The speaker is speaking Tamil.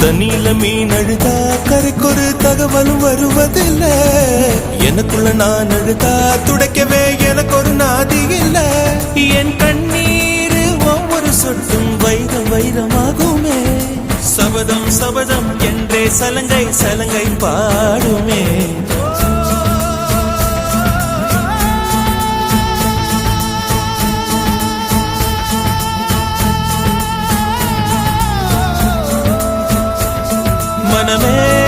தண்ணியில மீன் அழுதா கரைக்கொரு தகவலும் வருவதில்லை. எனக்குள்ள நான் அழுதா துடைக்கவே எனக்கு ஒரு நாதி இல்ல. என் கண்ணீர் ஒவ்வொரு சொட்டும் வைரம் வைரமாகுமே. சபதம் சபதம் என்றே சலங்கை சலங்கை பாடுமே. மனமே